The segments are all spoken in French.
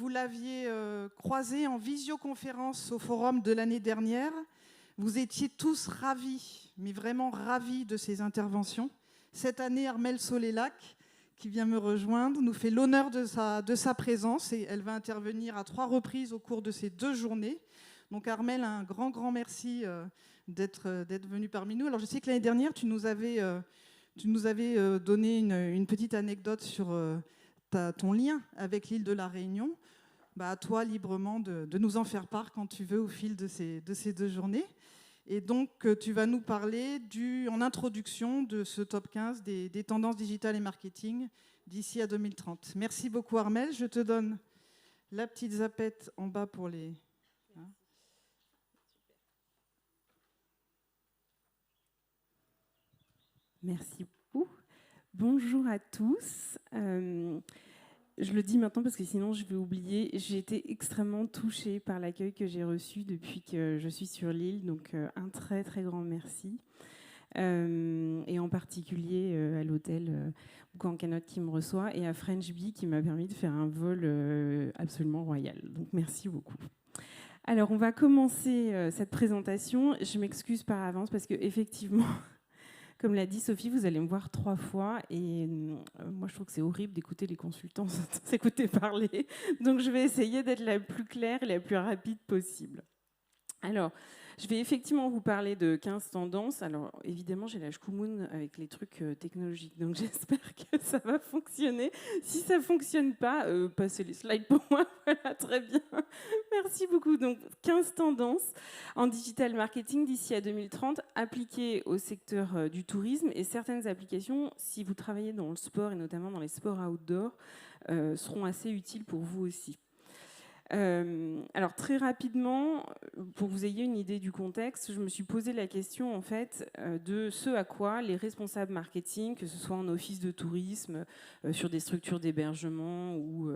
vous l'aviez croisé en visioconférence au forum de l'année dernière. Vous étiez tous ravis, mais vraiment ravis de ses interventions. Cette année, Armelle Solélac, qui vient me rejoindre, nous fait l'honneur de sa présence et elle va intervenir à 3 reprises au cours de ces 2 journées. Donc Armelle, un grand merci d'être venue parmi nous. Alors je sais que l'année dernière, tu nous avais donné une petite anecdote sur ton lien avec l'île de la Réunion. À toi librement de nous en faire part quand tu veux au fil de ces 2 journées. Et donc, tu vas nous parler en introduction de ce top 15 des tendances digitales et marketing d'ici à 2030. Merci beaucoup Armelle. Je te donne la petite zapette en bas pour les... Merci beaucoup. Bonjour à tous. Je le dis maintenant parce que sinon je vais oublier. J'ai été extrêmement touchée par l'accueil que j'ai reçu depuis que je suis sur l'île. Donc un très grand merci. Et en particulier à l'hôtel Boucan-Canot qui me reçoit et à French Bee qui m'a permis de faire un vol absolument royal. Donc merci beaucoup. Alors on va commencer cette présentation. Je m'excuse par avance parce que effectivement... Comme l'a dit Sophie, vous allez me voir 3 fois et moi je trouve que c'est horrible d'écouter les consultants s'écouter parler. Donc je vais essayer d'être la plus claire et la plus rapide possible. Alors, je vais effectivement vous parler de 15 tendances. Alors, évidemment, j'ai la Shkumun avec les trucs technologiques, donc j'espère que ça va fonctionner. Si ça ne fonctionne pas, passez les slides pour moi. Voilà, très bien. Merci beaucoup. Donc, 15 tendances en digital marketing d'ici à 2030, appliquées au secteur du tourisme. Et certaines applications, si vous travaillez dans le sport, et notamment dans les sports outdoor, seront assez utiles pour vous aussi. Alors très rapidement, pour que vous ayez une idée du contexte, je me suis posé la question en fait de ce à quoi les responsables marketing, que ce soit en office de tourisme, sur des structures d'hébergement ou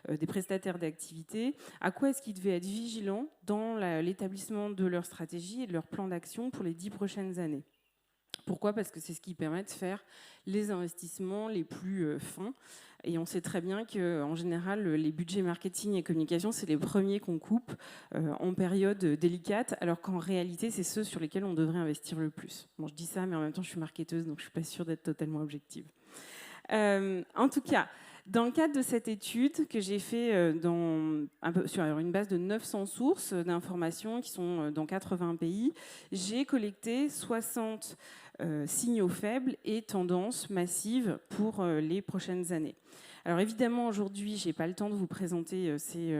des prestataires d'activités, à quoi est-ce qu'ils devaient être vigilants dans l'établissement de leur stratégie et de leur plan d'action pour les 10 prochaines années. Pourquoi ? Parce que c'est ce qui permet de faire les investissements les plus fins. Et on sait très bien qu'en général, les budgets marketing et communication, c'est les premiers qu'on coupe en période délicate, alors qu'en réalité, c'est ceux sur lesquels on devrait investir le plus. Bon, je dis ça, mais en même temps, je suis marketeuse, donc je ne suis pas sûre d'être totalement objective. En tout cas, dans le cadre de cette étude que j'ai fait sur une base de 900 sources d'informations qui sont dans 80 pays, j'ai collecté 60 signaux faibles et tendances massives pour les prochaines années. Alors évidemment, aujourd'hui, je n'ai pas le temps de vous présenter ces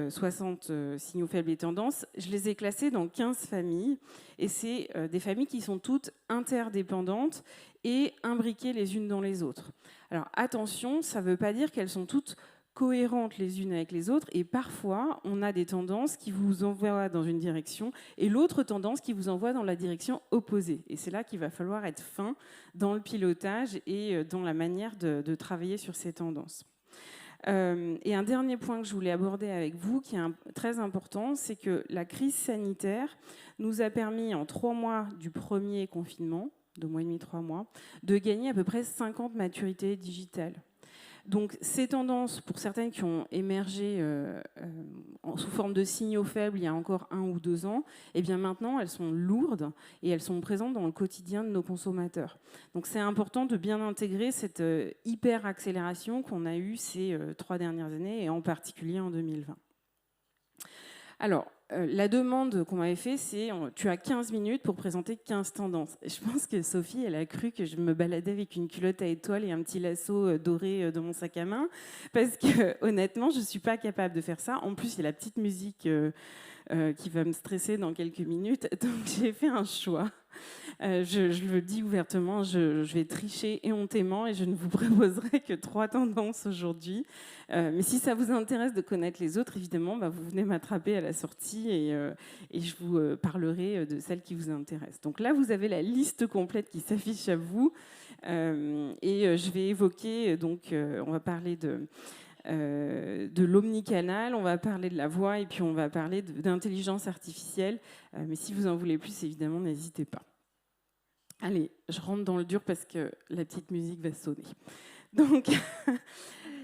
60 signaux faibles et tendances. Je les ai classés dans 15 familles, et c'est des familles qui sont toutes interdépendantes et imbriquées les unes dans les autres. Alors attention, ça ne veut pas dire qu'elles sont toutes cohérentes les unes avec les autres, et parfois on a des tendances qui vous envoient dans une direction et l'autre tendance qui vous envoie dans la direction opposée. Et c'est là qu'il va falloir être fin dans le pilotage et dans la manière de travailler sur ces tendances. Et un dernier point que je voulais aborder avec vous, qui est très important, c'est que la crise sanitaire nous a permis en 3 mois du premier confinement, 2 mois et demi, 3 mois, de gagner à peu près 50 maturités digitales. Donc ces tendances, pour certaines qui ont émergé sous forme de signaux faibles il y a encore 1 ou 2 ans, eh bien maintenant elles sont lourdes et elles sont présentes dans le quotidien de nos consommateurs. Donc c'est important de bien intégrer cette hyper-accélération qu'on a eue ces 3 dernières années et en particulier en 2020. Alors, la demande qu'on m'avait fait, c'est tu as 15 minutes pour présenter 15 tendances. Et je pense que Sophie, elle a cru que je me baladais avec une culotte à étoiles et un petit lasso doré dans mon sac à main. Parce que honnêtement, je ne suis pas capable de faire ça. En plus, il y a la petite musique qui va me stresser dans quelques minutes. Donc, j'ai fait un choix. Je le dis ouvertement, je vais tricher éhontément et je ne vous proposerai que 3 tendances aujourd'hui. Mais si ça vous intéresse de connaître les autres, évidemment, vous venez m'attraper à la sortie et je vous parlerai de celles qui vous intéressent. Donc là, vous avez la liste complète qui s'affiche à vous. Et je vais évoquer, on va parler de l'omnicanal, on va parler de la voix et puis on va parler d'intelligence artificielle. Mais si vous en voulez plus, évidemment, n'hésitez pas. Allez, je rentre dans le dur parce que la petite musique va sonner. Donc,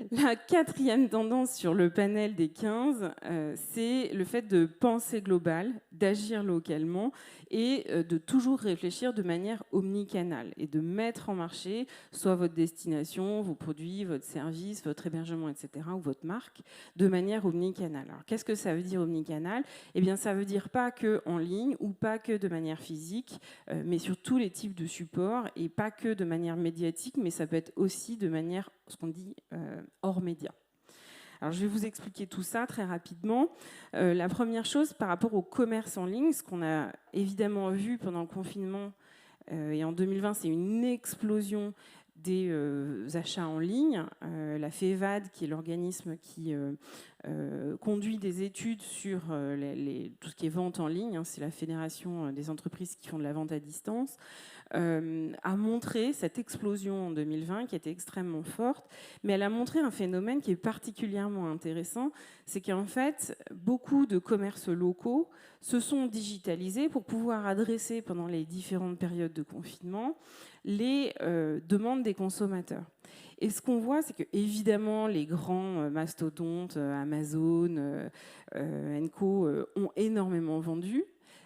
La quatrième tendance sur le panel des 15, c'est le fait de penser global, d'agir localement et de toujours réfléchir de manière omnicanale et de mettre en marché soit votre destination, vos produits, votre service, votre hébergement, etc., ou votre marque, de manière omnicanale. Alors, qu'est-ce que ça veut dire omnicanale ? Eh bien, ça veut dire pas que en ligne ou pas que de manière physique, mais sur tous les types de supports et pas que de manière médiatique, mais ça peut être aussi de manière, ce qu'on dit, hors média. Alors, je vais vous expliquer tout ça très rapidement. La première chose, par rapport au commerce en ligne, ce qu'on a évidemment vu pendant le confinement et en 2020, c'est une explosion des achats en ligne. La FEVAD, qui est l'organisme qui conduit des études sur tout ce qui est vente en ligne, hein, c'est la fédération des entreprises qui font de la vente à distance, a montré cette explosion en 2020 qui était extrêmement forte, mais elle a montré un phénomène qui est particulièrement intéressant, c'est qu'en fait, beaucoup de commerces locaux se sont digitalisés pour pouvoir adresser pendant les différentes périodes de confinement les demandes des consommateurs. Et ce qu'on voit, c'est que évidemment les grands mastodontes, Amazon, Co, ont énormément vendu,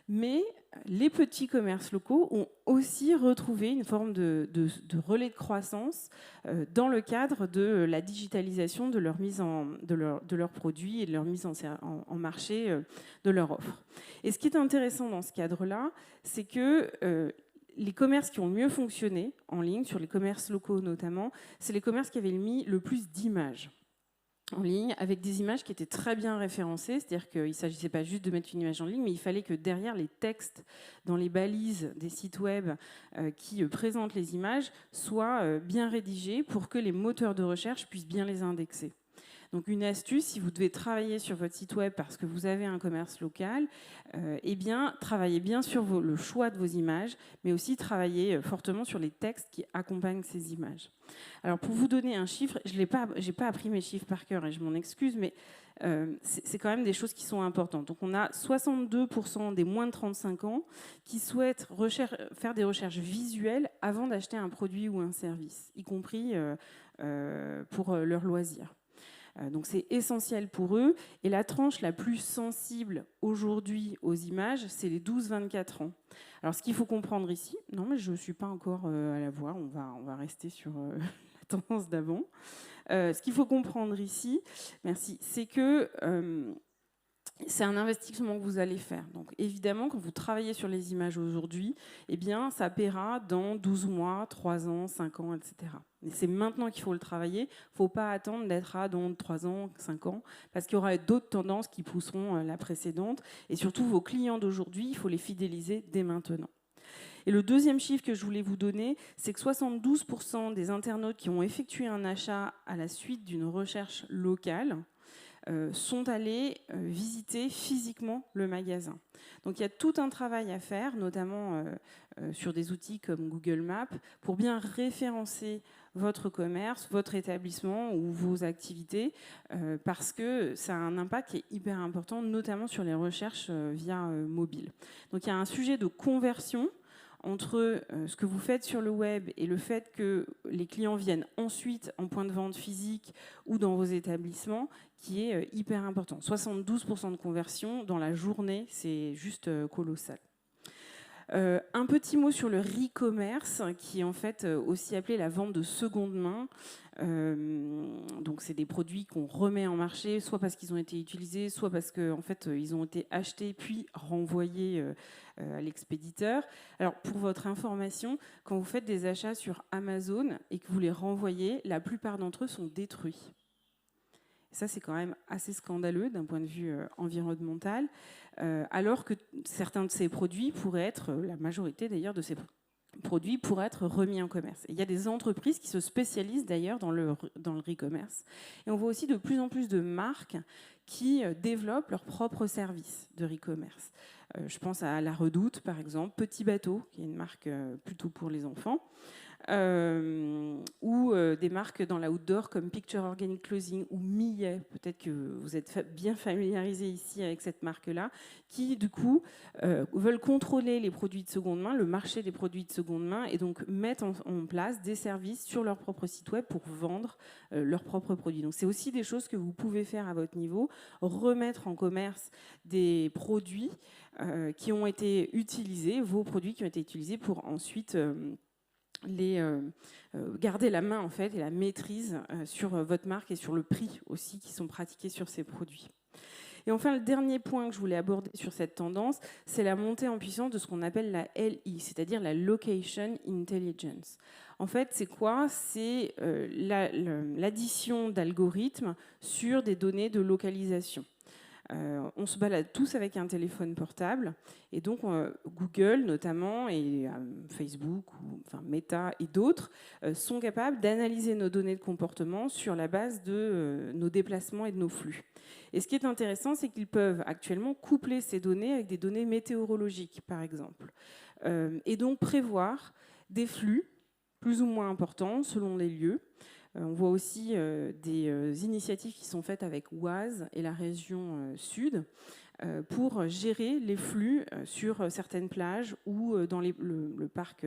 mais les petits commerces locaux ont aussi retrouvé une forme de relais de croissance dans le cadre de la digitalisation de leur mise de leurs produits et de leur mise en marché de leur offre. Et ce qui est intéressant dans ce cadre-là, c'est que les commerces qui ont mieux fonctionné en ligne, sur les commerces locaux notamment, c'est les commerces qui avaient mis le plus d'images en ligne, avec des images qui étaient très bien référencées, c'est-à-dire qu'il ne s'agissait pas juste de mettre une image en ligne, mais il fallait que derrière les textes dans les balises des sites web qui présentent les images soient bien rédigés pour que les moteurs de recherche puissent bien les indexer. Donc une astuce, si vous devez travailler sur votre site web parce que vous avez un commerce local, eh bien, travaillez bien sur le choix de vos images, mais aussi travaillez fortement sur les textes qui accompagnent ces images. Alors pour vous donner un chiffre, je n'ai pas appris mes chiffres par cœur et je m'en excuse, mais c'est quand même des choses qui sont importantes. Donc on a 62% des moins de 35 ans qui souhaitent faire des recherches visuelles avant d'acheter un produit ou un service, y compris pour leurs loisirs. Donc c'est essentiel pour eux. Et la tranche la plus sensible aujourd'hui aux images, c'est les 12-24 ans. Alors ce qu'il faut comprendre ici, non mais je ne suis pas encore à la voir, on va rester sur la tendance d'avant. Ce qu'il faut comprendre ici, merci, c'est que c'est un investissement que vous allez faire. Donc évidemment, quand vous travaillez sur les images aujourd'hui, eh bien, ça paiera dans 12 mois, 3 ans, 5 ans, etc. Et c'est maintenant qu'il faut le travailler. Il ne faut pas attendre d'être à dans 3 ans, 5 ans, parce qu'il y aura d'autres tendances qui pousseront la précédente. Et surtout, vos clients d'aujourd'hui, il faut les fidéliser dès maintenant. Et le deuxième chiffre que je voulais vous donner, c'est que 72% des internautes qui ont effectué un achat à la suite d'une recherche locale sont allés visiter physiquement le magasin. Donc il y a tout un travail à faire, notamment sur des outils comme Google Maps, pour bien référencer votre commerce, votre établissement ou vos activités, parce que ça a un impact qui est hyper important, notamment sur les recherches via mobile. Donc il y a un sujet de conversion entre ce que vous faites sur le web et le fait que les clients viennent ensuite en point de vente physique ou dans vos établissements, qui est hyper important. 72% de conversion dans la journée, c'est juste colossal. Un petit mot sur le re-commerce, qui est en fait aussi appelé la vente de seconde main. Donc c'est des produits qu'on remet en marché, soit parce qu'ils ont été utilisés, soit parce qu'en fait ils ont été achetés puis renvoyés à l'expéditeur. Alors pour votre information, quand vous faites des achats sur Amazon et que vous les renvoyez, la plupart d'entre eux sont détruits. Ça, c'est quand même assez scandaleux d'un point de vue environnemental, alors que certains de ces produits pourraient être, la majorité d'ailleurs de ces produits pourraient être remis en commerce. Et il y a des entreprises qui se spécialisent d'ailleurs dans le e-commerce. Et on voit aussi de plus en plus de marques qui développent leurs propres services de e-commerce. Je pense à La Redoute, par exemple, Petit Bateau, qui est une marque plutôt pour les enfants. ou des marques dans l'outdoor comme Picture Organic Clothing ou Millet, peut-être que vous êtes bien familiarisés ici avec cette marque-là, qui du coup veulent contrôler les produits de seconde main, le marché des produits de seconde main, et donc mettre en place des services sur leur propre site web pour vendre leurs propres produits. Donc c'est aussi des choses que vous pouvez faire à votre niveau, remettre en commerce des produits qui ont été utilisés, vos produits qui ont été utilisés pour ensuite garder la main en fait et la maîtrise sur votre marque et sur le prix aussi qui sont pratiqués sur ces produits. Et enfin, le dernier point que je voulais aborder sur cette tendance, c'est la montée en puissance de ce qu'on appelle la LI, c'est-à-dire la Location Intelligence. En fait, c'est quoi ? C'est l'addition d'algorithmes sur des données de localisation. On se balade tous avec un téléphone portable et donc Google notamment et Facebook, Meta et d'autres sont capables d'analyser nos données de comportement sur la base de nos déplacements et de nos flux. Et ce qui est intéressant, c'est qu'ils peuvent actuellement coupler ces données avec des données météorologiques, par exemple, et donc prévoir des flux plus ou moins importants selon les lieux. On voit aussi des initiatives qui sont faites avec Oise et la région sud pour gérer les flux sur certaines plages ou dans le parc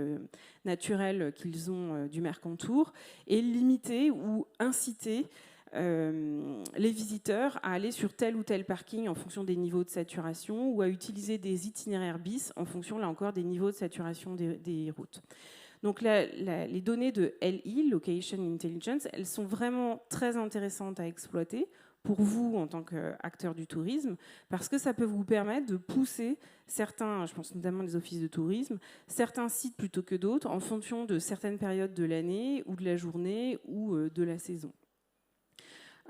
naturel qu'ils ont du Mercantour et limiter ou inciter les visiteurs à aller sur tel ou tel parking en fonction des niveaux de saturation ou à utiliser des itinéraires bis en fonction, là encore, des niveaux de saturation des routes. Donc les données de LI, Location Intelligence, elles sont vraiment très intéressantes à exploiter pour vous en tant qu'acteur du tourisme, parce que ça peut vous permettre de pousser certains, je pense notamment les offices de tourisme, certains sites plutôt que d'autres en fonction de certaines périodes de l'année ou de la journée ou de la saison.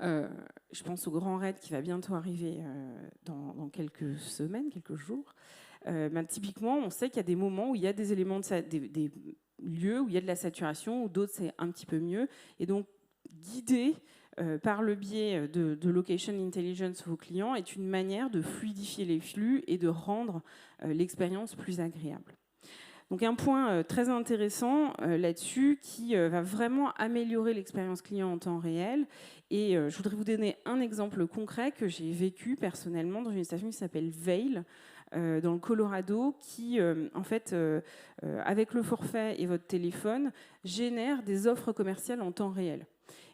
Je pense au Grand Raid qui va bientôt arriver dans quelques semaines, quelques jours. Typiquement, on sait qu'il y a des moments où il y a des éléments des lieux où il y a de la saturation, ou d'autres c'est un petit peu mieux. Et donc, guider par le biais de Location Intelligence vos clients est une manière de fluidifier les flux et de rendre l'expérience plus agréable. Donc un point très intéressant là-dessus qui va vraiment améliorer l'expérience client en temps réel. Et je voudrais vous donner un exemple concret que j'ai vécu personnellement dans une station qui s'appelle Vail, dans le Colorado, qui, en fait, avec le forfait et votre téléphone, génère des offres commerciales en temps réel.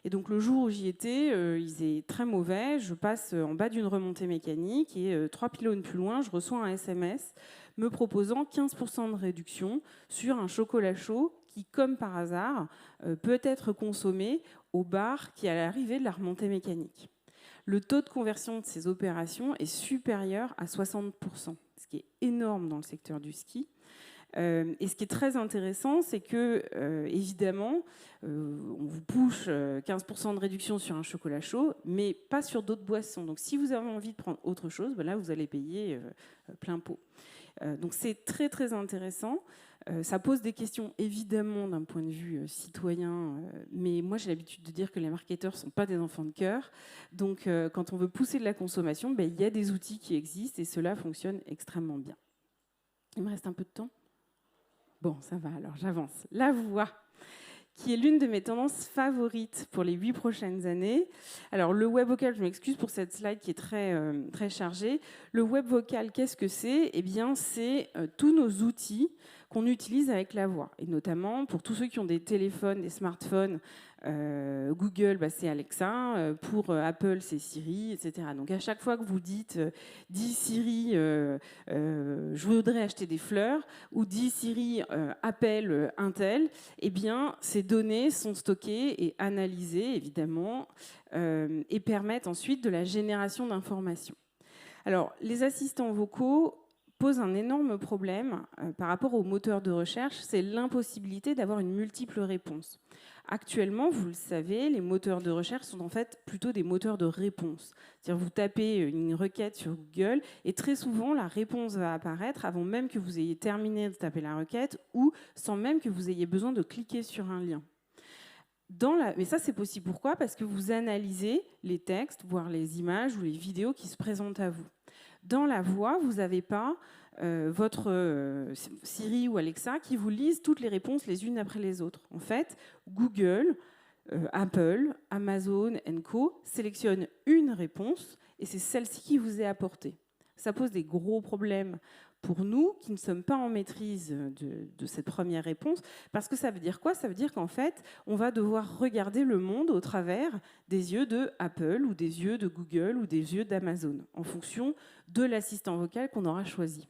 Et donc le jour où j'y étais, il faisait très mauvais, je passe en bas d'une remontée mécanique et 3 pylônes plus loin, je reçois un SMS me proposant 15% de réduction sur un chocolat chaud qui, comme par hasard, peut être consommé au bar qui est à l'arrivée de la remontée mécanique. Le taux de conversion de ces opérations est supérieur à 60%, ce qui est énorme dans le secteur du ski. Et ce qui est très intéressant, c'est que, évidemment, on vous push 15% de réduction sur un chocolat chaud, mais pas sur d'autres boissons. Donc, si vous avez envie de prendre autre chose, ben là, vous allez payer plein pot. Donc, c'est très, très intéressant. Ça pose des questions, évidemment, d'un point de vue citoyen, mais moi, j'ai l'habitude de dire que les marketeurs ne sont pas des enfants de cœur. Donc, quand on veut pousser de la consommation, ben, il y a des outils qui existent et cela fonctionne extrêmement bien. Il me reste un peu de temps ? Bon, ça va, alors j'avance. La voix, qui est l'une de mes tendances favorites pour les 8 prochaines années. Alors, le web vocal, je m'excuse pour cette slide qui est très, très chargée. Le web vocal, qu'est-ce que c'est ? Eh bien, c'est tous nos outils qu'on utilise avec la voix. Et notamment, pour tous ceux qui ont des téléphones, des smartphones, Google, bah, c'est Alexa. Pour Apple, c'est Siri, etc. Donc, à chaque fois que vous dites « Dis Siri, je voudrais acheter des fleurs » ou « Dis Siri, appelle un tel », eh bien, ces données sont stockées et analysées, évidemment, et permettent ensuite de la génération d'informations. Alors, les assistants vocaux posent un énorme problème par rapport aux moteurs de recherche, c'est l'impossibilité d'avoir une multiple réponse. Actuellement, vous le savez, les moteurs de recherche sont en fait plutôt des moteurs de réponse. C'est-à-dire vous tapez une requête sur Google et très souvent la réponse va apparaître avant même que vous ayez terminé de taper la requête ou sans même que vous ayez besoin de cliquer sur un lien. Mais ça, c'est possible. Pourquoi ? Parce que vous analysez les textes, voire les images ou les vidéos qui se présentent à vous. Dans la voix, vous n'avez pas votre Siri ou Alexa qui vous lisent toutes les réponses les unes après les autres. En fait, Google, Apple, Amazon & Co. sélectionnent une réponse et c'est celle-ci qui vous est apportée. Ça pose des gros problèmes pour nous qui ne sommes pas en maîtrise de cette première réponse, parce que ça veut dire quoi? Ça veut dire qu'en fait, on va devoir regarder le monde au travers des yeux de Apple ou des yeux de Google ou des yeux d'Amazon, en fonction de l'assistant vocal qu'on aura choisi.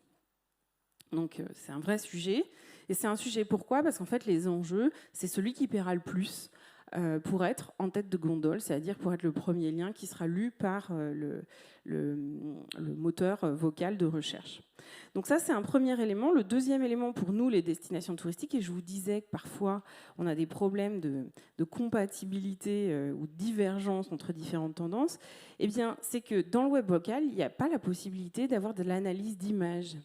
Donc c'est un vrai sujet. Et c'est un sujet pourquoi? Parce qu'en fait, les enjeux, c'est celui qui paiera le plus pour être en tête de gondole, c'est-à-dire pour être le premier lien qui sera lu par le moteur vocal de recherche. Donc ça, c'est un premier élément. Le deuxième élément pour nous, les destinations touristiques, et je vous disais que parfois, on a des problèmes de compatibilité ou de divergence entre différentes tendances, eh bien, c'est que dans le web vocal, il n'y a pas la possibilité d'avoir de l'analyse d'images.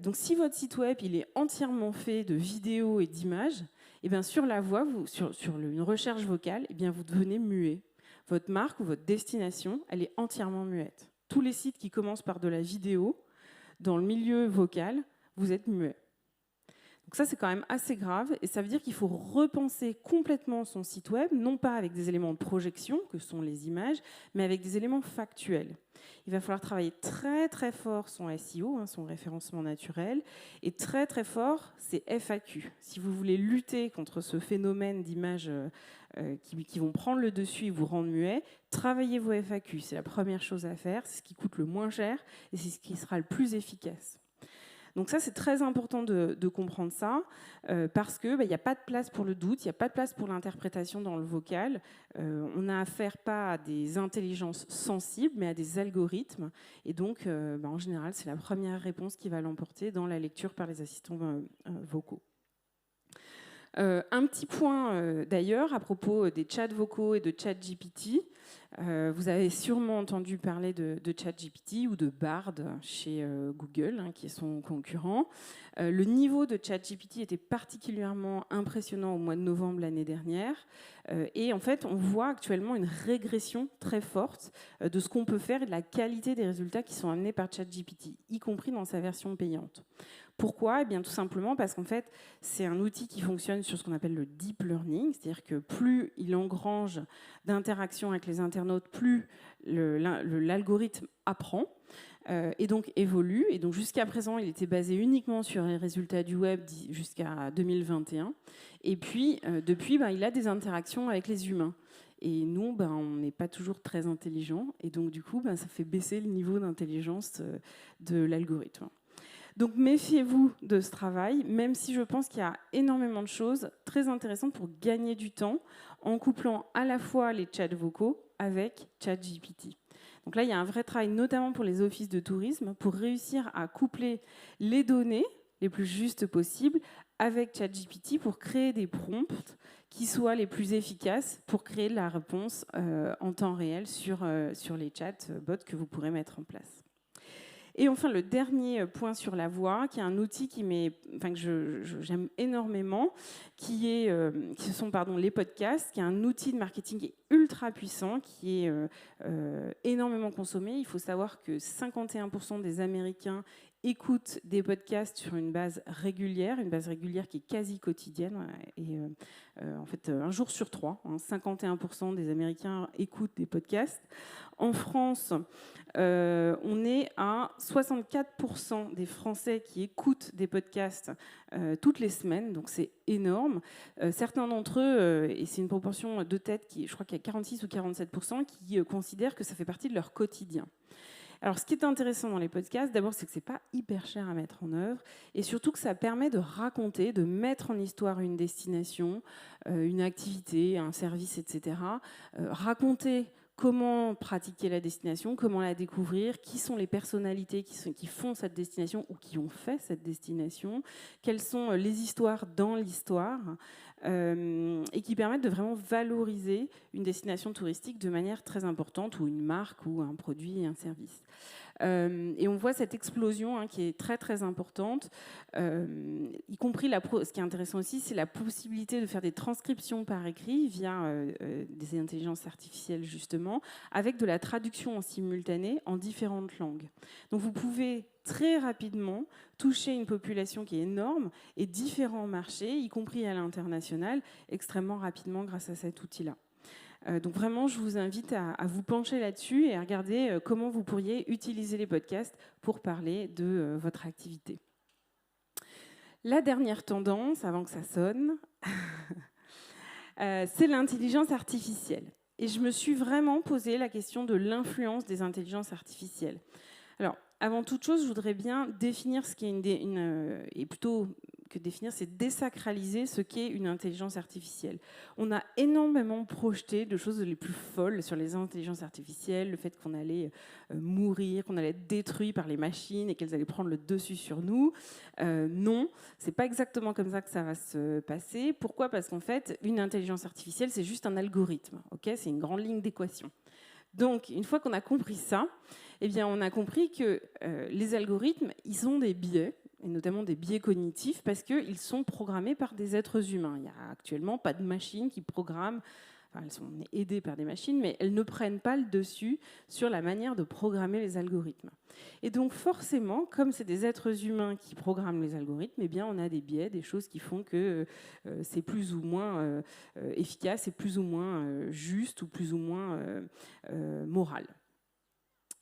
Donc si votre site web il est entièrement fait de vidéos et d'images, et bien sur la voix, sur une recherche vocale, et bien vous devenez muet. Votre marque ou votre destination, elle est entièrement muette. Tous les sites qui commencent par de la vidéo, dans le milieu vocal, vous êtes muet. Donc ça, c'est quand même assez grave, et ça veut dire qu'il faut repenser complètement son site web, non pas avec des éléments de projection, que sont les images, mais avec des éléments factuels. Il va falloir travailler très très fort son SEO, son référencement naturel, et très très fort ses FAQ. Si vous voulez lutter contre ce phénomène d'images qui vont prendre le dessus et vous rendre muet, travaillez vos FAQ. C'est la première chose à faire, c'est ce qui coûte le moins cher, et c'est ce qui sera le plus efficace. Donc ça, c'est très important de comprendre ça, parce qu'il n'y a pas de place pour le doute, il n'y a pas de place pour l'interprétation dans le vocal. On n'a affaire pas à des intelligences sensibles, mais à des algorithmes. Et donc, en général, c'est la première réponse qui va l'emporter dans la lecture par les assistants vocaux. Un petit point d'ailleurs à propos des chats vocaux et de ChatGPT. Vous avez sûrement entendu parler de ChatGPT ou de Bard chez Google, qui est son concurrent. Le niveau de ChatGPT était particulièrement impressionnant au mois de novembre l'année dernière. Et en fait, on voit actuellement une régression très forte de ce qu'on peut faire et de la qualité des résultats qui sont amenés par ChatGPT, y compris dans sa version payante. Pourquoi? Eh bien, tout simplement parce qu'en fait, c'est un outil qui fonctionne sur ce qu'on appelle le deep learning, c'est-à-dire que plus il engrange d'interactions avec les internautes, plus l'algorithme apprend et donc évolue. Et donc jusqu'à présent, il était basé uniquement sur les résultats du web jusqu'à 2021. Et puis, depuis, il a des interactions avec les humains. Et nous, on n'est pas toujours très intelligents. Et donc, du coup, ça fait baisser le niveau d'intelligence de l'algorithme. Donc méfiez-vous de ce travail, même si je pense qu'il y a énormément de choses très intéressantes pour gagner du temps en couplant à la fois les chats vocaux avec ChatGPT. Donc là, il y a un vrai travail, notamment pour les offices de tourisme, pour réussir à coupler les données les plus justes possibles avec ChatGPT pour créer des prompts qui soient les plus efficaces pour créer la réponse en temps réel sur les chatbots que vous pourrez mettre en place. Et enfin, le dernier point sur la voix, qui est un outil que j'aime énormément, qui sont les podcasts, qui est un outil de marketing ultra puissant, qui est énormément consommé. Il faut savoir que 51% des Américains écoutent des podcasts sur une base régulière qui est quasi quotidienne. Et en fait, un jour sur 3, 51% des Américains écoutent des podcasts. En France, on est à 64% des Français qui écoutent des podcasts toutes les semaines, donc c'est énorme. Certains d'entre eux, et c'est une proportion de tête, je crois qu'il y a 46 ou 47%, qui considèrent que ça fait partie de leur quotidien. Alors, ce qui est intéressant dans les podcasts, d'abord, c'est que c'est pas hyper cher à mettre en œuvre, et surtout que ça permet de raconter, de mettre en histoire une destination, une activité, un service, etc. Raconter comment pratiquer la destination, comment la découvrir, qui sont les personnalités qui font cette destination ou qui ont fait cette destination, quelles sont les histoires dans l'histoire, et qui permettent de vraiment valoriser une destination touristique de manière très importante, ou une marque, ou un produit et un service. Et on voit cette explosion qui est très très importante, y compris ce qui est intéressant aussi, c'est la possibilité de faire des transcriptions par écrit via des intelligences artificielles justement, avec de la traduction en simultané en différentes langues. Donc vous pouvez très rapidement toucher une population qui est énorme et différents marchés, y compris à l'international, extrêmement rapidement grâce à cet outil-là. Donc vraiment, je vous invite à vous pencher là-dessus et à regarder comment vous pourriez utiliser les podcasts pour parler de votre activité. La dernière tendance, avant que ça sonne, c'est l'intelligence artificielle. Et je me suis vraiment posé la question de l'influence des intelligences artificielles. Alors, avant toute chose, je voudrais bien définir ce qu'est et plutôt que définir, c'est désacraliser ce qu'est une intelligence artificielle. On a énormément projeté de choses les plus folles sur les intelligences artificielles, le fait qu'on allait mourir, qu'on allait être détruit par les machines et qu'elles allaient prendre le dessus sur nous. Non, c'est pas exactement comme ça que ça va se passer. Pourquoi ? Parce qu'en fait, une intelligence artificielle, c'est juste un algorithme. Okay ? C'est une grande ligne d'équation. Donc, une fois qu'on a compris ça, eh bien, on a compris que les algorithmes, ils ont des biais, et notamment des biais cognitifs, parce qu'ils sont programmés par des êtres humains. Il n'y a actuellement pas de machines qui programment, enfin, elles sont aidées par des machines, mais elles ne prennent pas le dessus sur la manière de programmer les algorithmes. Et donc, forcément, comme c'est des êtres humains qui programment les algorithmes, eh bien, on a des biais, des choses qui font que c'est plus ou moins efficace, c'est plus ou moins juste ou plus ou moins moral.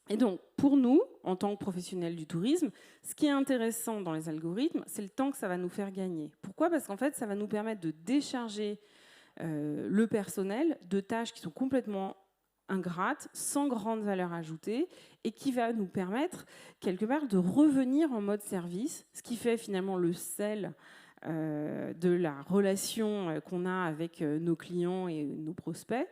Et donc, pour nous, en tant que professionnels du tourisme, ce qui est intéressant dans les algorithmes, c'est le temps que ça va nous faire gagner. Pourquoi ? Parce qu'en fait, ça va nous permettre de décharger le personnel de tâches qui sont complètement ingrates, sans grande valeur ajoutée, et qui va nous permettre, quelque part, de revenir en mode service, ce qui fait finalement le sel de la relation qu'on a avec nos clients et nos prospects,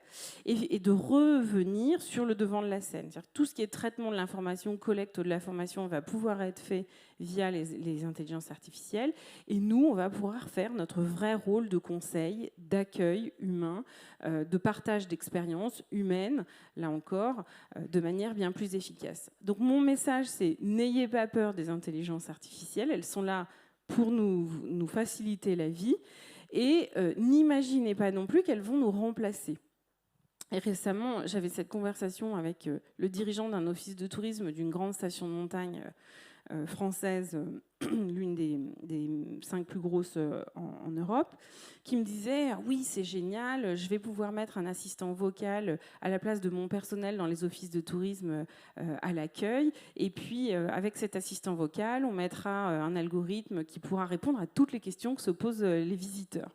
et de revenir sur le devant de la scène. C'est-à-dire que tout ce qui est traitement de l'information, collecte de l'information va pouvoir être fait via les intelligences artificielles, et nous, on va pouvoir faire notre vrai rôle de conseil, d'accueil humain, de partage d'expériences humaines, là encore, de manière bien plus efficace. Donc mon message, c'est n'ayez pas peur des intelligences artificielles, elles sont là pour nous faciliter la vie, et n'imaginez pas non plus qu'elles vont nous remplacer. Et récemment, j'avais cette conversation avec le dirigeant d'un office de tourisme d'une grande station de montagne française, l'une des 5 plus grosses en Europe, qui me disait « Oui, c'est génial, je vais pouvoir mettre un assistant vocal à la place de mon personnel dans les offices de tourisme à l'accueil. Et puis, avec cet assistant vocal, on mettra un algorithme qui pourra répondre à toutes les questions que se posent les visiteurs. »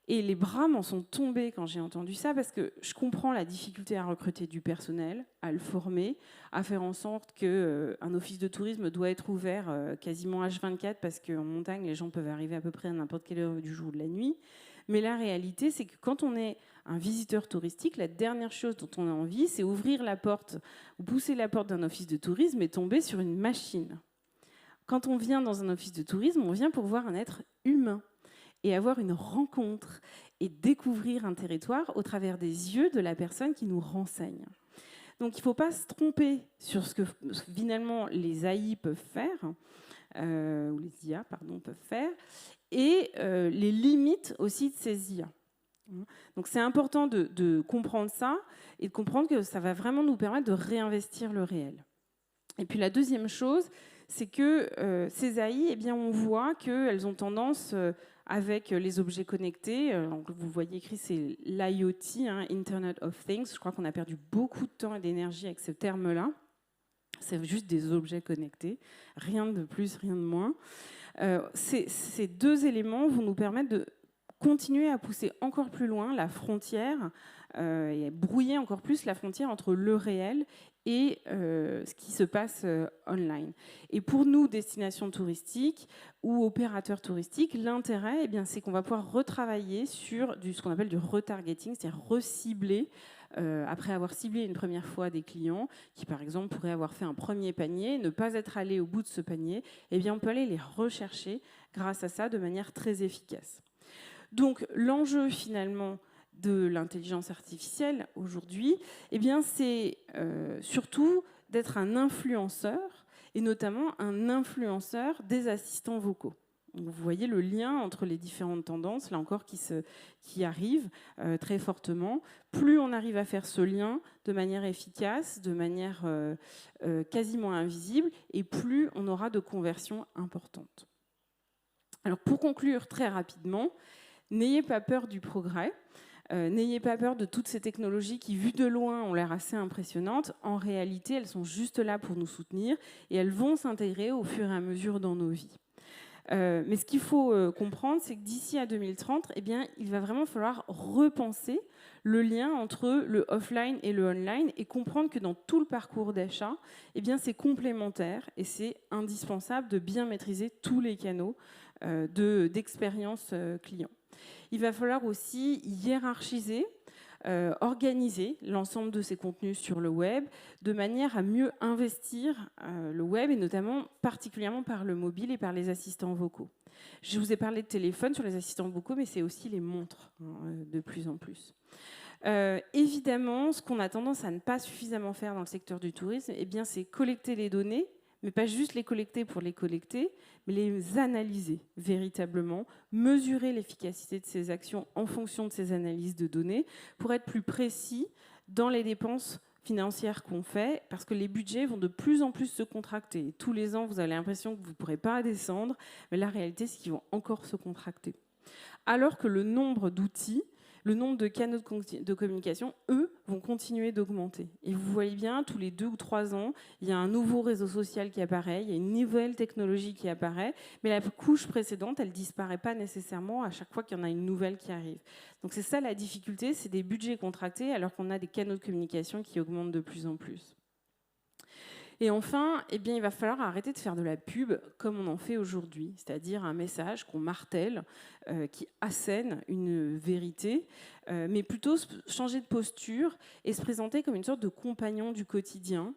Et les bras m'en sont tombés quand j'ai entendu ça, parce que je comprends la difficulté à recruter du personnel, à le former, à faire en sorte qu'un office de tourisme doit être ouvert quasiment H24, parce qu'en montagne, les gens peuvent arriver à peu près à n'importe quelle heure du jour ou de la nuit. Mais la réalité, c'est que quand on est un visiteur touristique, la dernière chose dont on a envie, c'est ouvrir la porte ou pousser la porte d'un office de tourisme et tomber sur une machine. Quand on vient dans un office de tourisme, on vient pour voir un être humain et avoir une rencontre et découvrir un territoire au travers des yeux de la personne qui nous renseigne. Donc il ne faut pas se tromper sur ce que finalement les AI peuvent faire, ou les IA, pardon, peuvent faire, et les limites aussi de ces IA. Donc c'est important de comprendre ça et de comprendre que ça va vraiment nous permettre de réinvestir le réel. Et puis la deuxième chose, c'est que ces AI, eh bien, on voit qu'elles ont tendance, avec les objets connectés, donc vous voyez écrit, c'est l'IoT, hein, Internet of Things. Je crois qu'on a perdu beaucoup de temps et d'énergie avec ce terme-là. C'est juste des objets connectés, rien de plus, rien de moins. Ces deux éléments vont nous permettre de continuer à pousser encore plus loin la frontière et brouiller encore plus la frontière entre le réel et ce qui se passe online. Et pour nous, destinations touristiques ou opérateurs touristiques, l'intérêt, eh bien, c'est qu'on va pouvoir retravailler sur ce qu'on appelle du retargeting, c'est-à-dire recibler, après avoir ciblé une première fois des clients qui, par exemple, pourraient avoir fait un premier panier, ne pas être allés au bout de ce panier, eh bien, on peut aller les rechercher grâce à ça de manière très efficace. Donc, l'enjeu, finalement, de l'intelligence artificielle aujourd'hui, eh bien, c'est surtout d'être un influenceur, et notamment un influenceur des assistants vocaux. Donc, vous voyez le lien entre les différentes tendances, là encore, qui arrivent très fortement. Plus on arrive à faire ce lien de manière efficace, de manière quasiment invisible, et plus on aura de conversions importantes. Alors, pour conclure très rapidement, n'ayez pas peur du progrès. N'ayez pas peur de toutes ces technologies qui, vues de loin, ont l'air assez impressionnantes. En réalité, elles sont juste là pour nous soutenir et elles vont s'intégrer au fur et à mesure dans nos vies. Mais ce qu'il faut comprendre, c'est que d'ici à 2030, eh bien, il va vraiment falloir repenser le lien entre le offline et le online et comprendre que dans tout le parcours d'achat, eh bien, c'est complémentaire et c'est indispensable de bien maîtriser tous les canaux d'expérience client. Il va falloir aussi hiérarchiser, organiser l'ensemble de ces contenus sur le web de manière à mieux investir le web et notamment particulièrement par le mobile et par les assistants vocaux. Je vous ai parlé de téléphone sur les assistants vocaux, mais c'est aussi les montres de plus en plus. Évidemment, ce qu'on a tendance à ne pas suffisamment faire dans le secteur du tourisme, eh bien, c'est collecter les données, mais pas juste les collecter pour les collecter, mais les analyser véritablement, mesurer l'efficacité de ces actions en fonction de ces analyses de données pour être plus précis dans les dépenses financières qu'on fait, parce que les budgets vont de plus en plus se contracter. Tous les ans, vous avez l'impression que vous ne pourrez pas descendre, mais la réalité, c'est qu'ils vont encore se contracter. Alors que le nombre d'outils, le nombre de canaux de communication, eux, vont continuer d'augmenter. Et vous voyez bien, tous les 2 ou 3 ans, il y a un nouveau réseau social qui apparaît, il y a une nouvelle technologie qui apparaît, mais la couche précédente, elle ne disparaît pas nécessairement à chaque fois qu'il y en a une nouvelle qui arrive. Donc c'est ça la difficulté, c'est des budgets contractés alors qu'on a des canaux de communication qui augmentent de plus en plus. Et enfin, eh bien, il va falloir arrêter de faire de la pub comme on en fait aujourd'hui, c'est-à-dire un message qu'on martèle, qui assène une vérité, mais plutôt changer de posture et se présenter comme une sorte de compagnon du quotidien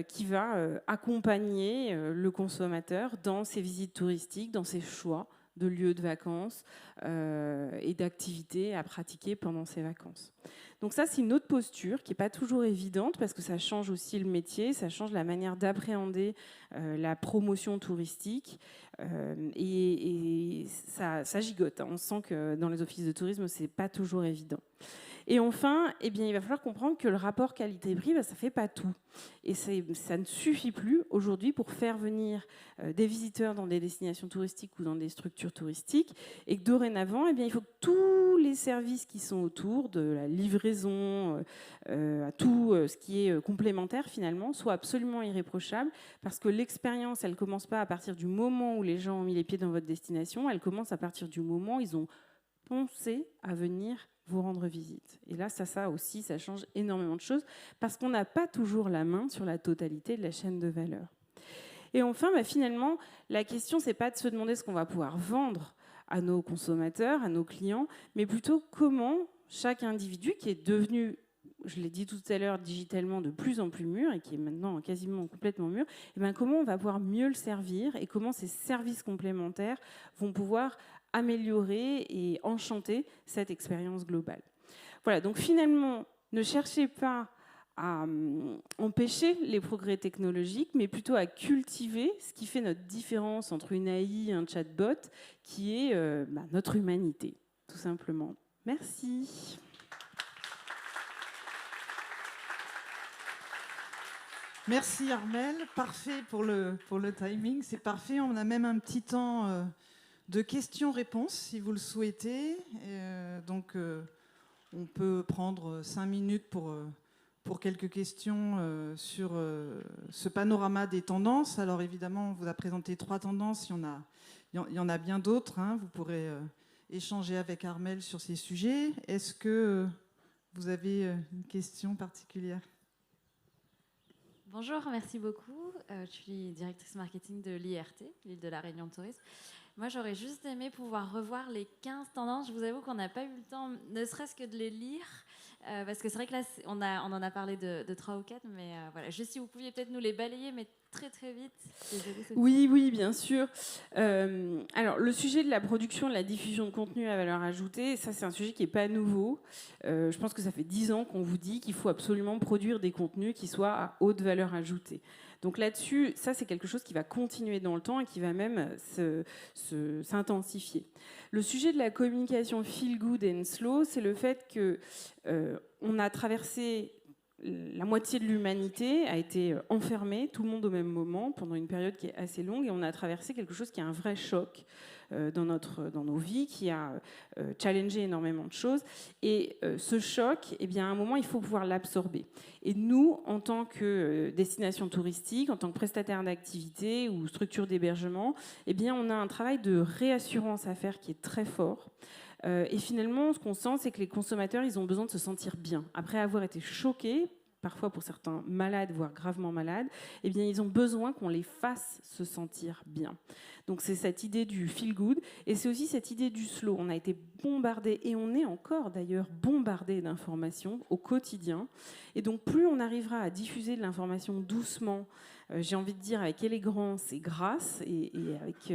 qui va accompagner le consommateur dans ses visites touristiques, dans ses choix de lieux de vacances et d'activités à pratiquer pendant ses vacances. Donc ça, c'est une autre posture qui n'est pas toujours évidente parce que ça change aussi le métier, ça change la manière d'appréhender la promotion touristique et ça gigote. On sent que dans les offices de tourisme, ce n'est pas toujours évident. Et enfin, eh bien, il va falloir comprendre que le rapport qualité-prix, ça ne fait pas tout. Et ça ne suffit plus aujourd'hui pour faire venir des visiteurs dans des destinations touristiques ou dans des structures touristiques. Et que dorénavant, eh bien, il faut que tous les services qui sont autour, de la livraison à tout ce qui est complémentaire finalement, soient absolument irréprochables. Parce que l'expérience, elle ne commence pas à partir du moment où les gens ont mis les pieds dans votre destination, elle commence à partir du moment où ils ont pensé à venir vous rendre visite. Et là, ça aussi, ça change énormément de choses parce qu'on n'a pas toujours la main sur la totalité de la chaîne de valeur. Et enfin, finalement, la question, c'est pas de se demander ce qu'on va pouvoir vendre à nos consommateurs, à nos clients, mais plutôt comment chaque individu qui est devenu, je l'ai dit tout à l'heure, digitalement de plus en plus mûr et qui est maintenant quasiment complètement mûr, comment on va pouvoir mieux le servir et comment ces services complémentaires vont pouvoir améliorer et enchanter cette expérience globale. Voilà, donc finalement, ne cherchez pas à empêcher les progrès technologiques, mais plutôt à cultiver ce qui fait notre différence entre une AI et un chatbot, qui est notre humanité, tout simplement. Merci. Merci Armelle, parfait pour le timing, c'est parfait. On a même un petit temps de questions-réponses si vous le souhaitez. Donc on peut prendre 5 minutes pour quelques questions sur ce panorama des tendances. Alors évidemment, on vous a présenté 3 tendances, il y en a bien d'autres. Vous pourrez échanger avec Armelle sur ces sujets. Est-ce que vous avez une question particulière ? Bonjour, merci beaucoup. Je suis directrice marketing de l'IRT, l'île de la Réunion Tourisme. Moi, j'aurais juste aimé pouvoir revoir les 15 tendances. Je vous avoue qu'on n'a pas eu le temps, ne serait-ce que de les lire. Parce que c'est vrai que là, on en a parlé de 3 ou 4, mais voilà, juste si vous pouviez peut-être nous les balayer, mais très très vite. Désolée, Oui, bien sûr. Alors, le sujet de la production, de la diffusion de contenu à valeur ajoutée, ça c'est un sujet qui n'est pas nouveau. Je pense que ça fait 10 ans qu'on vous dit qu'il faut absolument produire des contenus qui soient à haute valeur ajoutée. Donc là-dessus, ça c'est quelque chose qui va continuer dans le temps et qui va même s'intensifier. Le sujet de la communication feel good and slow, c'est le fait que on a traversé, la moitié de l'humanité a été enfermée, tout le monde au même moment, pendant une période qui est assez longue, et on a traversé quelque chose qui est un vrai choc dans nos vies, qui a challengé énormément de choses. Et ce choc, eh bien, à un moment, il faut pouvoir l'absorber. Et nous, en tant que destination touristique, en tant que prestataire d'activité ou structure d'hébergement, eh bien, on a un travail de réassurance à faire qui est très fort. Et finalement, ce qu'on sent, c'est que les consommateurs, ils ont besoin de se sentir bien. Après avoir été choqués, parfois pour certains malades, voire gravement malades, eh bien, ils ont besoin qu'on les fasse se sentir bien. Donc c'est cette idée du feel good, et c'est aussi cette idée du slow. On a été bombardé, et on est encore d'ailleurs bombardé d'informations au quotidien. Et donc plus on arrivera à diffuser de l'information doucement, j'ai envie de dire avec élégance et grâce et avec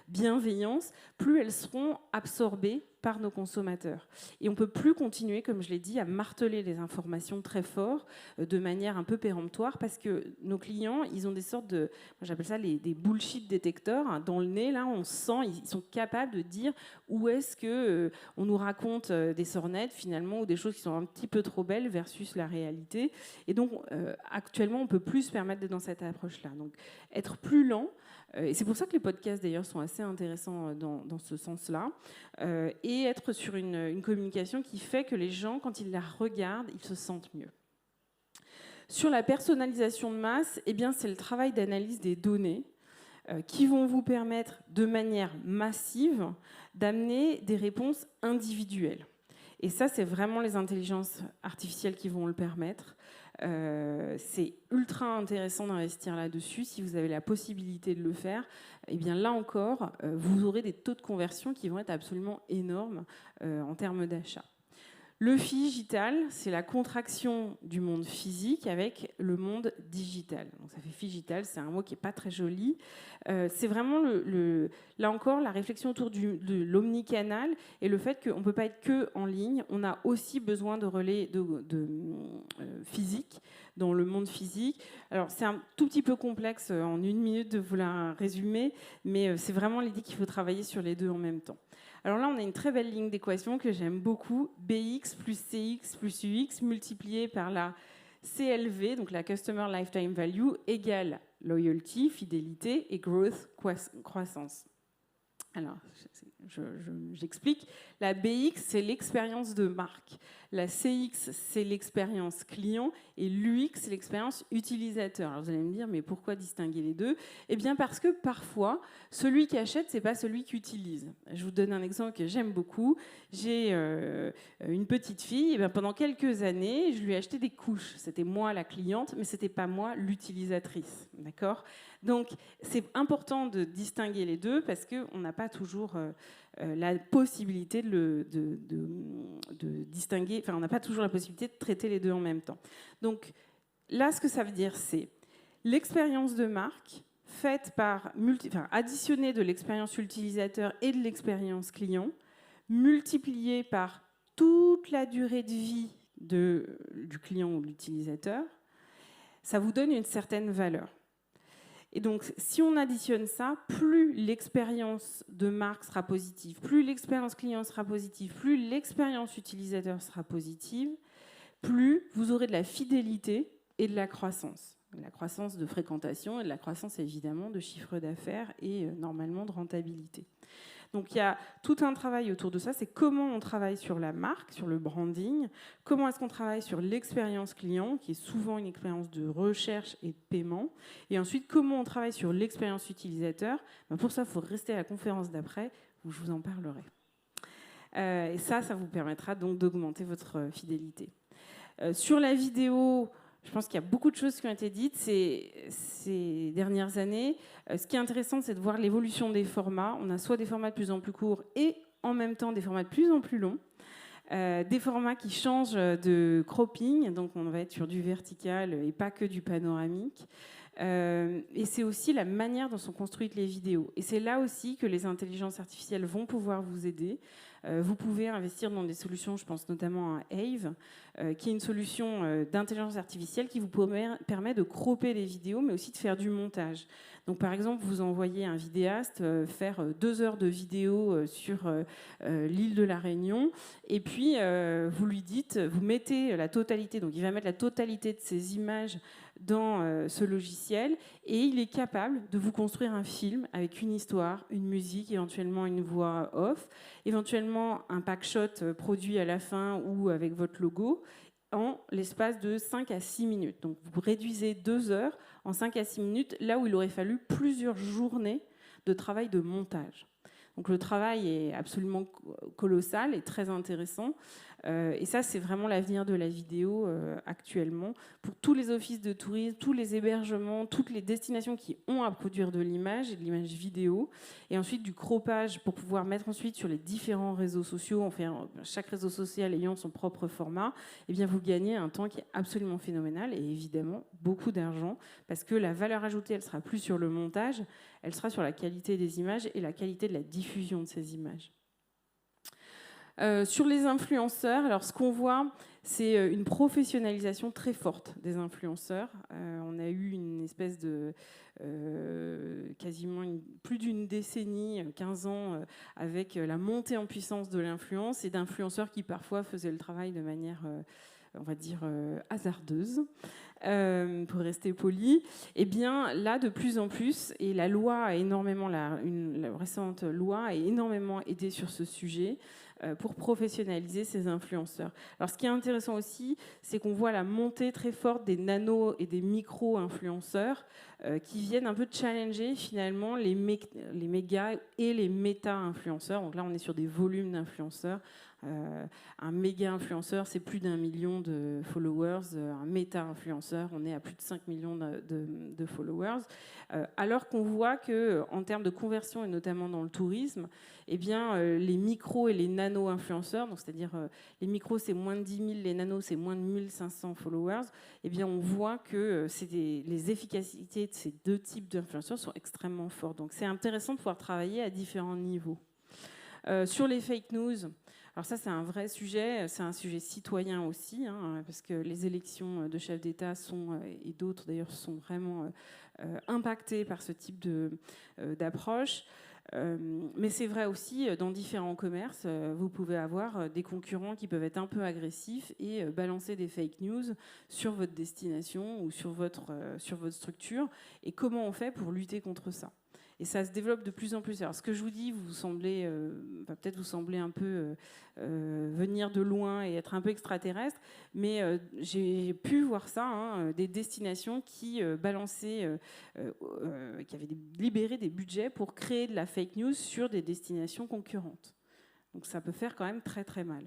bienveillance, plus elles seront absorbées par nos consommateurs. Et on ne peut plus continuer, comme je l'ai dit, à marteler les informations très fort, de manière un peu péremptoire, parce que nos clients, ils ont des sortes de, moi j'appelle ça des bullshit détecteurs, hein. Dans le nez, là, on sent, ils sont capables de dire où est-ce que on nous raconte des sornettes, finalement, ou des choses qui sont un petit peu trop belles versus la réalité. Et donc, actuellement, on ne peut plus se permettre d'être dans cette approche-là. Donc, être plus lent, et c'est pour ça que les podcasts, d'ailleurs, sont assez intéressants dans ce sens-là, et être sur une communication qui fait que les gens, quand ils la regardent, ils se sentent mieux. Sur la personnalisation de masse, eh bien, c'est le travail d'analyse des données qui vont vous permettre, de manière massive, d'amener des réponses individuelles. Et ça, c'est vraiment les intelligences artificielles qui vont le permettre. C'est ultra intéressant d'investir là-dessus. Si vous avez la possibilité de le faire, eh bien là encore, vous aurez des taux de conversion qui vont être absolument énormes en termes d'achat. Le figital, c'est la contraction du monde physique avec le monde digital. Donc ça fait figital, c'est un mot qui n'est pas très joli. C'est vraiment, là encore, la réflexion autour de l'omnicanal et le fait qu'on ne peut pas être que en ligne. On a aussi besoin de relais physique dans le monde physique. Alors c'est un tout petit peu complexe en une minute de vous la résumer, mais c'est vraiment l'idée qu'il faut travailler sur les deux en même temps. Alors là, on a une très belle ligne d'équation que j'aime beaucoup. BX plus CX plus UX multiplié par la CLV, donc la Customer Lifetime Value, égale loyalty, fidélité, et growth, croissance. Alors, j'explique. La BX, c'est l'expérience de marque. La CX, c'est l'expérience client. Et l'UX, c'est l'expérience utilisateur. Alors, vous allez me dire, mais pourquoi distinguer les deux ? Eh bien, parce que parfois, celui qui achète, c'est pas celui qui utilise. Je vous donne un exemple que j'aime beaucoup. J'ai une petite fille. Et bien, pendant quelques années, je lui ai acheté des couches. C'était moi la cliente, mais c'était pas moi l'utilisatrice. D'accord ? Donc, c'est important de distinguer les deux parce qu'on n'a pas toujours la possibilité de distinguer, enfin, on n'a pas toujours la possibilité de traiter les deux en même temps. Donc, là, ce que ça veut dire, c'est l'expérience de marque faite par, additionnée de l'expérience utilisateur et de l'expérience client, multipliée par toute la durée de vie du client ou de l'utilisateur, ça vous donne une certaine valeur. Et donc, si on additionne ça, plus l'expérience de marque sera positive, plus l'expérience client sera positive, plus l'expérience utilisateur sera positive, plus vous aurez de la fidélité et de la croissance. La croissance de fréquentation et de la croissance, évidemment, de chiffre d'affaires et normalement de rentabilité. Donc il y a tout un travail autour de ça, c'est comment on travaille sur la marque, sur le branding, comment est-ce qu'on travaille sur l'expérience client, qui est souvent une expérience de recherche et de paiement, et ensuite comment on travaille sur l'expérience utilisateur. Pour ça, il faut rester à la conférence d'après, où je vous en parlerai. Et ça vous permettra donc d'augmenter votre fidélité. Sur la vidéo, je pense qu'il y a beaucoup de choses qui ont été dites ces dernières années. Ce qui est intéressant, c'est de voir l'évolution des formats. On a soit des formats de plus en plus courts et en même temps des formats de plus en plus longs. Des formats qui changent de cropping, donc on va être sur du vertical et pas que du panoramique. Et c'est aussi la manière dont sont construites les vidéos. Et c'est là aussi que les intelligences artificielles vont pouvoir vous aider. Vous pouvez investir dans des solutions, je pense notamment à Ave, qui est une solution d'intelligence artificielle qui vous permet de cropper les vidéos, mais aussi de faire du montage. Donc, par exemple, vous envoyez un vidéaste faire 2 heures de vidéo sur l'île de la Réunion, et puis vous lui dites, vous mettez la totalité, donc il va mettre la totalité de ces images dans ce logiciel, et il est capable de vous construire un film avec une histoire, une musique, éventuellement une voix off, éventuellement un packshot produit à la fin ou avec votre logo, en l'espace de 5 à 6 minutes. Donc vous réduisez 2 heures en 5 à 6 minutes, là où il aurait fallu plusieurs journées de travail de montage. Donc le travail est absolument colossal et très intéressant. Et ça, c'est vraiment l'avenir de la vidéo actuellement. Pour tous les offices de tourisme, tous les hébergements, toutes les destinations qui ont à produire de l'image et de l'image vidéo. Et ensuite du croppage pour pouvoir mettre ensuite sur les différents réseaux sociaux, enfin, chaque réseau social ayant son propre format, eh bien vous gagnez un temps qui est absolument phénoménal et évidemment beaucoup d'argent parce que la valeur ajoutée, elle sera plus sur le montage, elle sera sur la qualité des images et la qualité de la diffusion de ces images. Sur les influenceurs, alors ce qu'on voit, c'est une professionnalisation très forte des influenceurs. On a eu une espèce de quasiment plus d'une décennie, 15 ans, avec la montée en puissance de l'influence et d'influenceurs qui parfois faisaient le travail de manière, on va dire, hasardeuse. Pour rester poli, eh bien là de plus en plus, et la loi a énormément, la récente loi a énormément aidé sur ce sujet pour professionnaliser ces influenceurs. Alors ce qui est intéressant aussi, c'est qu'on voit la montée très forte des nano et des micro-influenceurs qui viennent un peu challenger finalement les méga et les méta-influenceurs. Donc là on est sur des volumes d'influenceurs. Un méga influenceur, c'est plus d'1 million de followers. Un méta-influenceur, on est à plus de 5 millions de followers. Alors qu'on voit qu'en termes de conversion, et notamment dans le tourisme, eh bien, les micros et les nano-influenceurs, donc c'est-à-dire les micros, c'est moins de 10 000, les nanos, c'est moins de 1500 followers, eh bien, on voit que les efficacités de ces deux types d'influenceurs sont extrêmement fortes. Donc c'est intéressant de pouvoir travailler à différents niveaux. Sur les fake news, alors ça, c'est un vrai sujet, c'est un sujet citoyen aussi, hein, parce que les élections de chefs d'État et d'autres d'ailleurs, sont vraiment impactées par ce type d'approche. Mais c'est vrai aussi, dans différents commerces, vous pouvez avoir des concurrents qui peuvent être un peu agressifs et balancer des fake news sur votre destination ou sur votre structure. Et comment on fait pour lutter contre ça ? Et ça se développe de plus en plus. Alors, ce que je vous dis, va peut-être vous sembler un peu venir de loin et être un peu extraterrestre, mais j'ai pu voir ça, hein, des destinations qui balançaient, qui avaient libéré des budgets pour créer de la fake news sur des destinations concurrentes. Donc, ça peut faire quand même très très mal.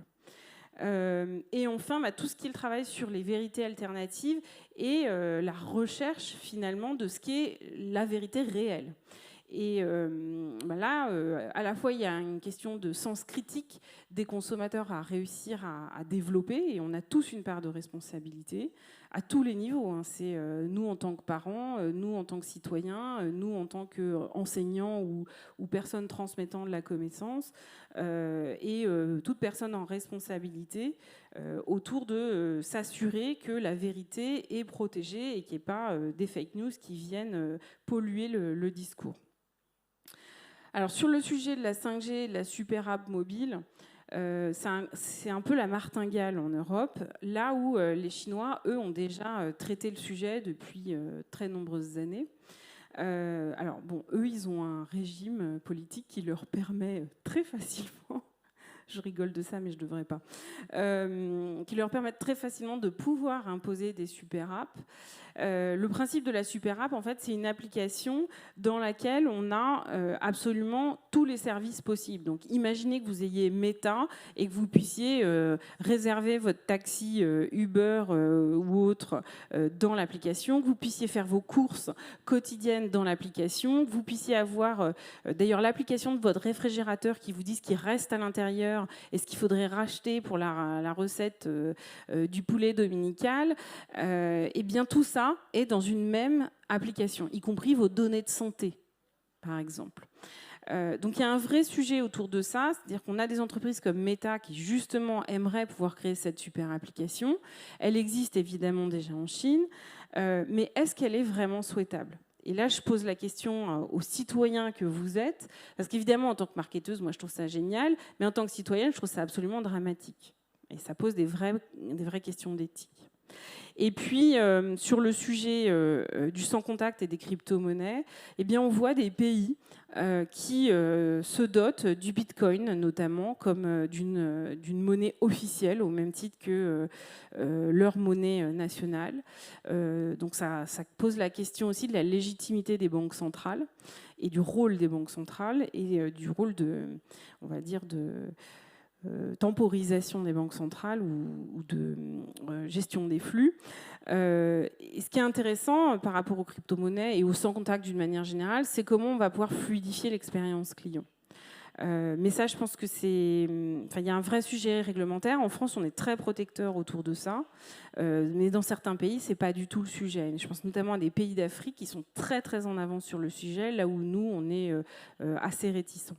Et enfin, tout ce qui est le travail sur les vérités alternatives et la recherche finalement de ce qu'est la vérité réelle. Et là, à la fois, il y a une question de sens critique des consommateurs à réussir à développer, et on a tous une part de responsabilité à tous les niveaux. Hein. C'est nous en tant que parents, nous en tant que citoyens, nous en tant qu'enseignants ou personnes transmettant de la connaissance, et toute personne en responsabilité autour de s'assurer que la vérité est protégée et qu'il n'y ait pas des fake news qui viennent polluer le discours. Alors sur le sujet de la 5G, de la super app mobile, c'est un peu la martingale en Europe, là où les Chinois, eux, ont déjà traité le sujet depuis très nombreuses années. Alors bon, eux, ils ont un régime politique qui leur permet très facilement, je rigole de ça, mais je ne devrais pas, qui leur permettent très facilement de pouvoir imposer des super apps. Le principe de la super app, en fait, c'est une application dans laquelle on a absolument tous les services possibles. Donc, imaginez que vous ayez Meta et que vous puissiez réserver votre taxi Uber ou autre dans l'application, que vous puissiez faire vos courses quotidiennes dans l'application, que vous puissiez avoir d'ailleurs l'application de votre réfrigérateur qui vous dit ce qui reste à l'intérieur meilleur? Est-ce qu'il faudrait racheter pour la recette du poulet dominical? Eh bien, tout ça est dans une même application, y compris vos données de santé, par exemple. Donc il y a un vrai sujet autour de ça, c'est-à-dire qu'on a des entreprises comme Meta qui justement aimeraient pouvoir créer cette super application. Elle existe évidemment déjà en Chine, mais est-ce qu'elle est vraiment souhaitable? Et là, je pose la question aux citoyens que vous êtes, parce qu'évidemment, en tant que marketeuse, moi je trouve ça génial, mais en tant que citoyenne, je trouve ça absolument dramatique. Et ça pose des vraies questions d'éthique. Et puis, sur le sujet du sans contact et des crypto-monnaies, eh bien, on voit des pays qui se dotent du Bitcoin, notamment, comme d'une monnaie officielle, au même titre que leur monnaie nationale. Donc, ça pose la question aussi de la légitimité des banques centrales et du rôle des banques centrales et du rôle on va dire, de temporisation des banques centrales ou de gestion des flux. Et ce qui est intéressant par rapport aux crypto-monnaies et au sans contact d'une manière générale, c'est comment on va pouvoir fluidifier l'expérience client. Mais ça, je pense que il y a un vrai sujet réglementaire. En France, on est très protecteur autour de ça, mais dans certains pays, c'est pas du tout le sujet. Je pense notamment à des pays d'Afrique qui sont très très en avance sur le sujet, là où nous, on est assez réticents.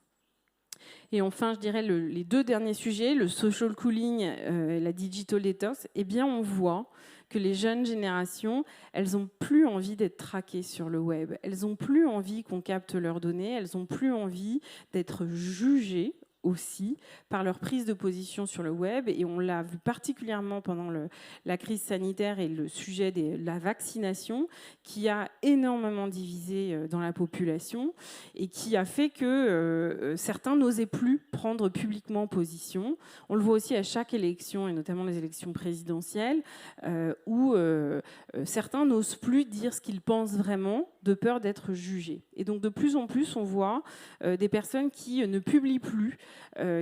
Et enfin, je dirais les deux derniers sujets, le social cooling et la digital detox, eh bien, on voit que les jeunes générations, elles n'ont plus envie d'être traquées sur le web. Elles n'ont plus envie qu'on capte leurs données. Elles n'ont plus envie d'être jugées aussi par leur prise de position sur le web. Et on l'a vu particulièrement pendant la crise sanitaire et le sujet de la vaccination qui a énormément divisé dans la population et qui a fait que certains n'osaient plus prendre publiquement position. On le voit aussi à chaque élection, et notamment les élections présidentielles, où certains n'osent plus dire ce qu'ils pensent vraiment de peur d'être jugés. Et donc de plus en plus, on voit des personnes qui ne publient plus,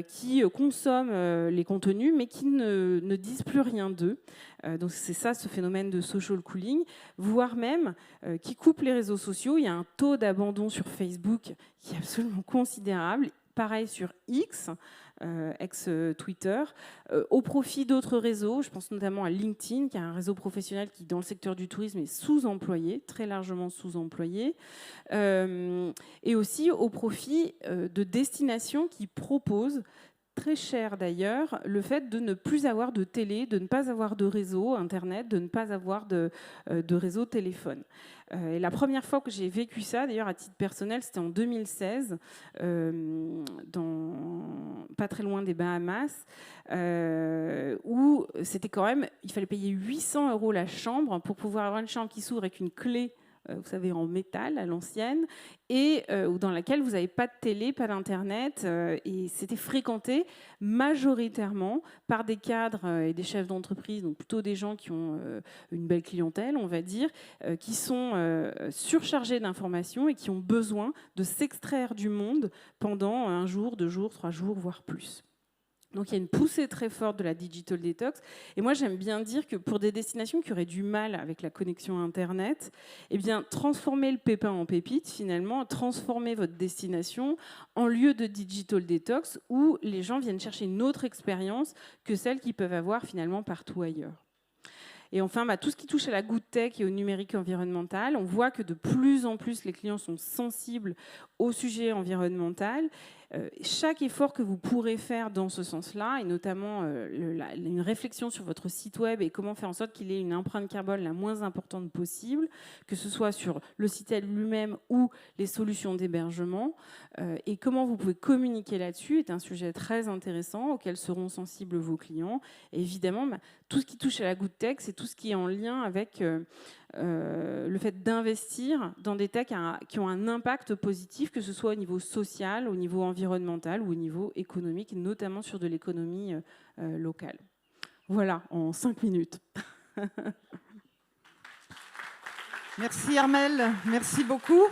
qui consomment les contenus, mais qui ne disent plus rien d'eux. Donc c'est ça, ce phénomène de social cooling, voire même qui coupe les réseaux sociaux. Il y a un taux d'abandon sur Facebook qui est absolument considérable. Pareil sur X, ex-Twitter, au profit d'autres réseaux. Je pense notamment à LinkedIn, qui est un réseau professionnel qui, dans le secteur du tourisme, est sous-employé, très largement sous-employé. Et aussi au profit de destinations qui proposent, très cher d'ailleurs, le fait de ne plus avoir de télé, de ne pas avoir de réseau Internet, de ne pas avoir de réseau téléphone. Et la première fois que j'ai vécu ça, d'ailleurs à titre personnel, c'était en 2016, pas très loin des Bahamas, où c'était quand même, il fallait payer 800 € la chambre pour pouvoir avoir une chambre qui s'ouvre avec une clé, vous savez, en métal à l'ancienne, et dans laquelle vous n'avez pas de télé, pas d'internet, et c'était fréquenté majoritairement par des cadres et des chefs d'entreprise, donc plutôt des gens qui ont une belle clientèle, on va dire, qui sont surchargés d'informations et qui ont besoin de s'extraire du monde pendant 1 jour, 2 jours, 3 jours, voire plus. Donc il y a une poussée très forte de la digital detox. Et moi, j'aime bien dire que pour des destinations qui auraient du mal avec la connexion Internet, eh bien, transformer le pépin en pépite, finalement, transformer votre destination en lieu de digital detox où les gens viennent chercher une autre expérience que celle qu'ils peuvent avoir finalement partout ailleurs. Et enfin, tout ce qui touche à la good tech et au numérique environnemental, on voit que de plus en plus les clients sont sensibles au sujet environnemental. Chaque effort que vous pourrez faire dans ce sens-là, et notamment une réflexion sur votre site web et comment faire en sorte qu'il ait une empreinte carbone la moins importante possible, que ce soit sur le site lui-même ou les solutions d'hébergement, et comment vous pouvez communiquer là-dessus est un sujet très intéressant auquel seront sensibles vos clients. Et évidemment, tout ce qui touche à la good tech, c'est tout ce qui est en lien avec le fait d'investir dans des techs qui ont un impact positif, que ce soit au niveau social, au niveau environnemental ou au niveau économique, notamment sur de l'économie locale. Voilà, en 5 minutes. Merci Armelle, merci beaucoup.